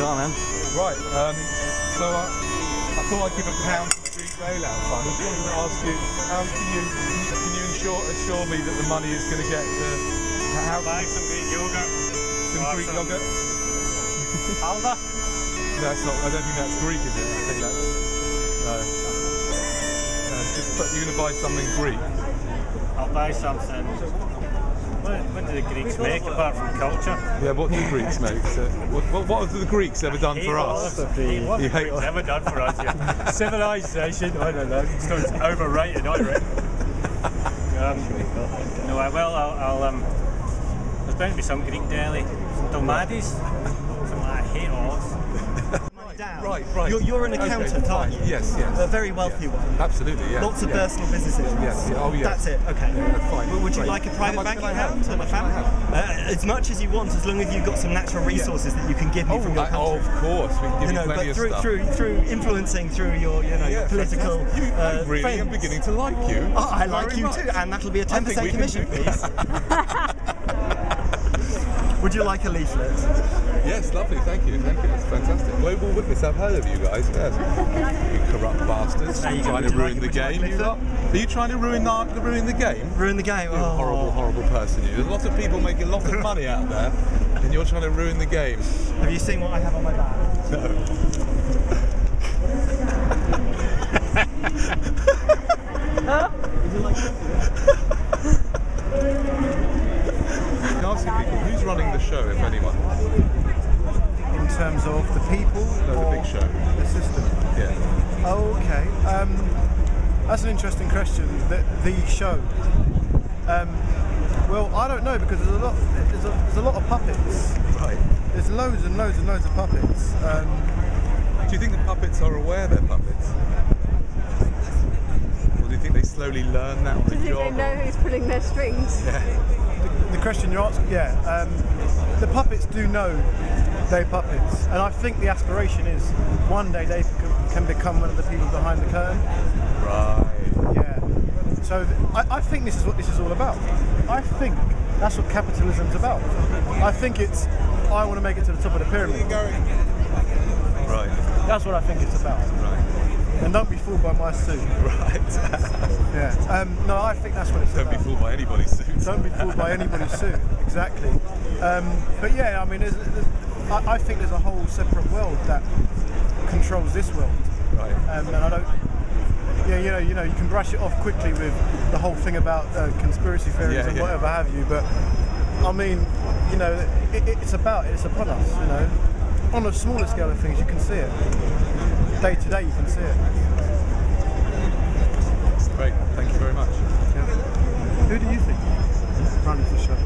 on, man. Right, so I thought I'd give a pound to the Greek bailout fund. I just wanted to ask you, can you assure me that the money is going to get to... Buy some Greek yogurt. Some Greek yogurt? Halva? That's not, I don't think that's Greek, is it? I think that's... No. But you're going to buy something Greek? I'll buy something. What do the Greeks make apart from culture? Yeah, what do the Greeks make? What have the Greeks ever done for us? What have the Greeks ever done for us? Yeah. Civilization, I don't know. It's overrated, I reckon. No, there's bound to be some Greek deli. Some domades. Some I hate all. Right. You're an accountant, aren't you? Yes. A very wealthy one. Absolutely, yes. Lots of personal businesses. Yes. Oh, yes. That's it. Okay. Yeah, that's fine. Well, would you like a private bank account and a family? As much as you want, as long as you've got some natural resources that you can give me from your country. Oh, of course, we can give you plenty of stuff. Through influencing through your, your political I really am beginning to like you. Oh, I like you too, and that'll be a 10% commission, please. Would you like a leaflet? Yes, lovely, thank you, it's fantastic. Global Witness, I've heard of you guys, yes. You corrupt bastards, trying to ruin the game. Are you trying to ruin the game? Ruin the game? You're a horrible person, you. There's lots of people making a lot of money out there, and you're trying to ruin the game. Have you seen what I have on my back? No. Would you like asking people, who's running the show, if anyone? In terms of the people? No, the big show. The system? Yeah. Oh, okay. That's an interesting question. The show. Well, I don't know, because there's a lot of puppets. Right. There's loads and loads and loads of puppets. Do you think the puppets are aware they're puppets? Or do you think they slowly learn that on the job? Do you think they know who's pulling their strings? Yeah. The question you're asking, the puppets do know they're puppets, and I think the aspiration is one day they can become one of the people behind the curtain. Right. Yeah. So I think this is what this is all about. I think that's what capitalism's about. I think it's, I want to make it to the top of the pyramid. Right. That's what I think it's about. Right. And don't be fooled by my suit. Right. Yeah. No, I think that's what it's about. Don't be fooled by anybody's suit. Don't be fooled by anybody's suit. Exactly. But yeah, I mean, I think there's a whole separate world that controls this world. Right. And I don't. Yeah, you can brush it off quickly with the whole thing about conspiracy theories and whatever have you. But I mean, it's upon us. On a smaller scale of things, you can see it. Day to day, you can see it. Great, thank you very much. Yeah. Who do you think runs the show?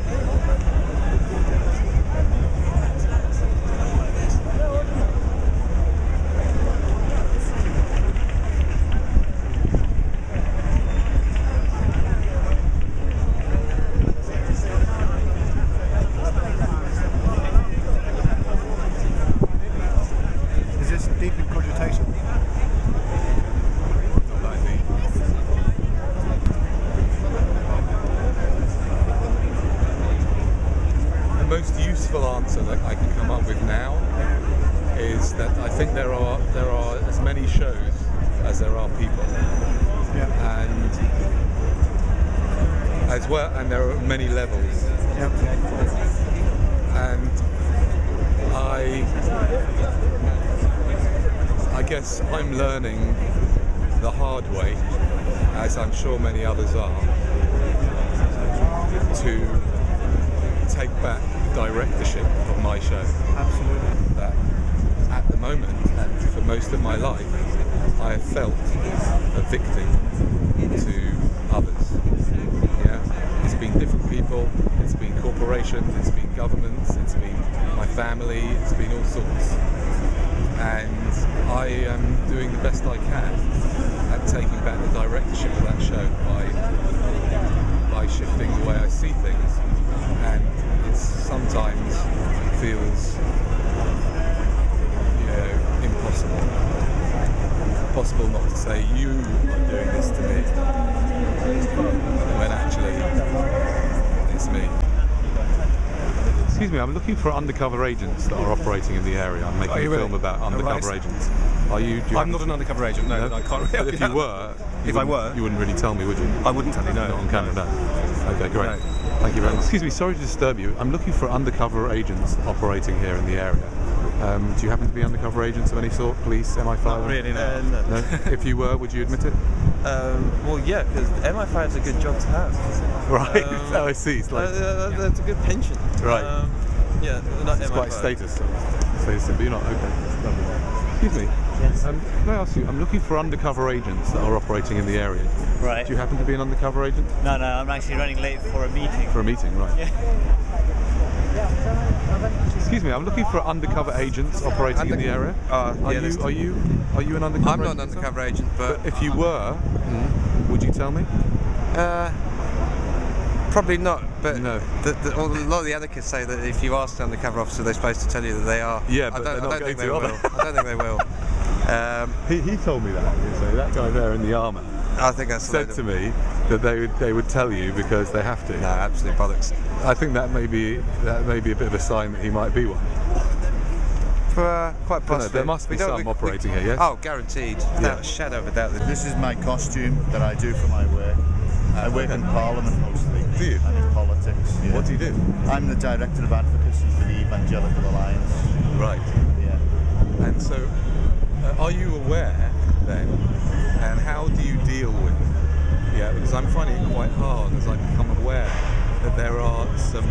Is this deep in cogitation? The most useful answer that I can come up with now is that I think there are as many shows as there are people. Yeah. And there are many levels. Yep. And I guess I'm learning the hard way, as I'm sure many others are, to take back the directorship of my show. Absolutely. That at the moment, and for most of my life, I have felt a victim to others. Yeah, it's been different people, it's been corporations, it's been governments, it's been my family, it's been all sorts. And I am doing the best I can at taking back the directorship of that show by shifting the way I see things. And it sometimes feels, impossible. Impossible not to say you are doing this to me, when actually it's me. Excuse me, I'm looking for undercover agents that are operating in the area. I'm making a film about undercover agents. Are you? I'm not an undercover agent. No, I can't really. But if you were, you wouldn't really tell me, would you? I wouldn't tell you. No. Not on camera, no. Okay, great. No. Thank you very much. Excuse me, sorry to disturb you. I'm looking for undercover agents operating here in the area. Do you happen to be undercover agents of any sort? Police, MI5? Not really, no. No? If you were, would you admit it? Well, yeah, because MI5 is a good job to have. Right. Oh, I see. It's like That's a good pension. Right. Yeah, not it's MI5. quite status. Status, but you're not. Okay. Lovely. Excuse me. Yes. Can I ask you? I'm looking for undercover agents that are operating in the area. Right. Do you happen to be an undercover agent? No, I'm actually running late for a meeting. For a meeting, right? Yeah. Excuse me, I'm looking for undercover agents operating in the area. Are you an undercover agent? I'm not an undercover agent, but if you were, would you tell me? Probably not. But no. A lot of the anarchists say that if you ask an undercover officer, they're supposed to tell you that they are. Yeah, but I don't think they will. He told me that. So that guy there in the armour. I think that's said to me that they would tell you because they have to. No, absolute bollocks. I think that may be a bit of a sign that he might be one. Quite possibly. No, there must be some operating here, yes? Oh, guaranteed. Without a shadow of a doubt. This is my costume that I do for my work. I work in Parliament mostly. Do you? And in politics. Yeah. What do you do? I'm the Director of Advocacy for the Evangelical Alliance. Right. Yeah. And so, are you aware then, and how do you deal with? Yeah, because I'm finding it quite hard as I become aware that there are some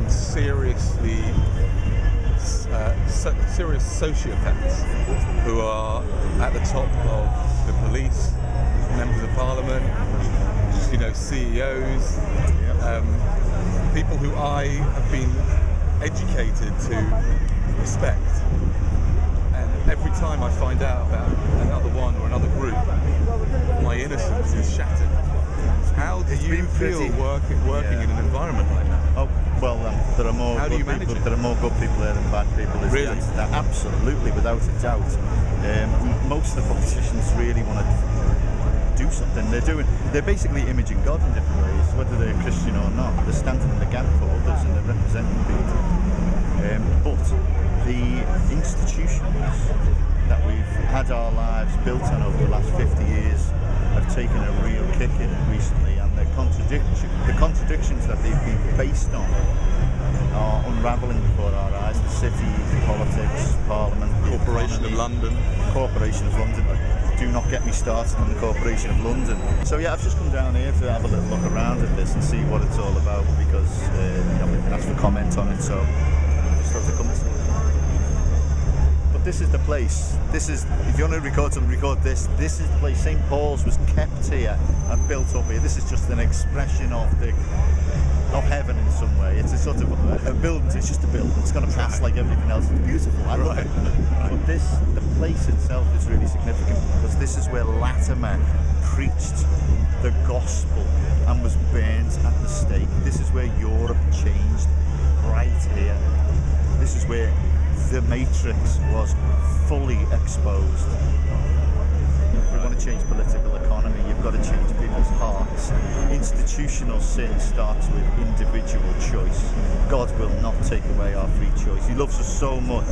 serious sociopaths who are at the top of the police, members of parliament, CEOs, people who I have been educated to respect. And every time I find out about another one or another group, my innocence is shattered. How do you feel working in an environment like that? Oh, well, there are more good people. There are more good people there than bad people. Really? Absolutely, without a doubt. Most of the politicians really want to do something. They're basically imaging God in different ways, whether they're Christian or not. They're standing in the gap for others and they're representing people. But the institutions that we've had our lives built on over the last 50 years have taken a real kick in recently, and the contradictions that they've been based on are unravelling before our eyes. The city, politics, Parliament, Corporation of London. Corporation of London. Do not get me started on the Corporation of London. So yeah, I've just come down here to have a little look around at this and see what it's all about, because we've been asked for comment on it, so I just thought to come and see. But this is the place. This is, if you want to record something, record this. This is the place. St. Paul's was kept here and built up here. This is just an expression of heaven in some way. It's a sort of a building. It's just a building. It's going to pass like everything else. It's beautiful. I love it. But the place itself is really significant, because this is where Latimer preached the gospel and was burned at the stake. This is where Europe changed, right here. This is where the matrix was fully exposed. If you want to change political economy, you've got to change people's hearts. Institutional sin starts with individual choice. God will not take away our free choice. He loves us so much.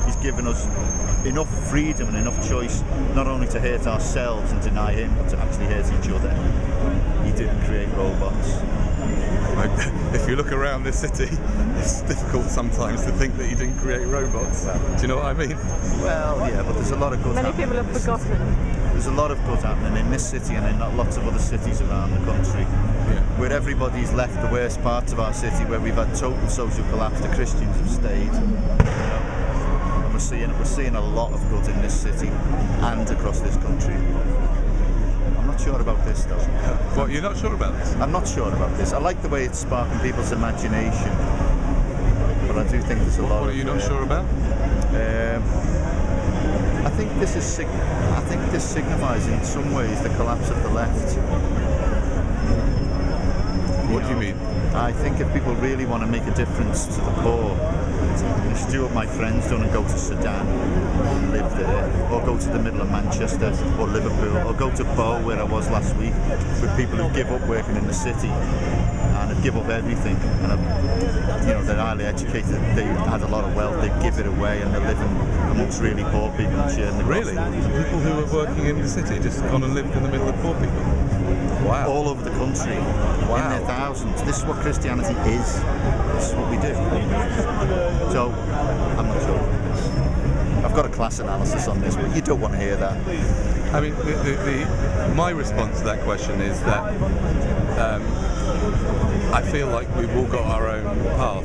He's given us enough freedom and enough choice, not only to hurt ourselves and deny Him, but to actually hurt each other. He didn't create robots. If you look around this city, it's difficult sometimes to think that He didn't create robots. Do you know what I mean? Well, yeah, but there's a lot of good Many happening. people have forgotten. There's a lot of good happening in this city and in lots of other cities around the country, where everybody's left the worst parts of our city, where we've had total social collapse. The Christians have stayed. And we're seeing a lot of good in this city and across this country. I'm not sure about this though. What, you're not sure about this? I'm not sure about this. I like the way it's sparking people's imagination, but I do think there's a lot. What are you not sure about? I think this signifies in some ways the collapse of the left. What do you mean? I think if people really want to make a difference to the poor, they should do what my friend's done and go to Sudan and live there, or go to the middle of Manchester or Liverpool, or go to Bow, where I was last week, with people who give up working in the city and give up everything, and you know, they're highly educated, they had a lot of wealth, they give it away, and they're living amongst really poor people and sharing the Really? gospel. People who are working in the city just gone and lived in the middle of poor people? Wow. All over the country, Wow. in their thousands. This is what Christianity is. This is what we do. So, I'm not sure about this. I've got a class analysis on this, but you don't want to hear that. I mean, my response to that question is that I feel like we've all got our own path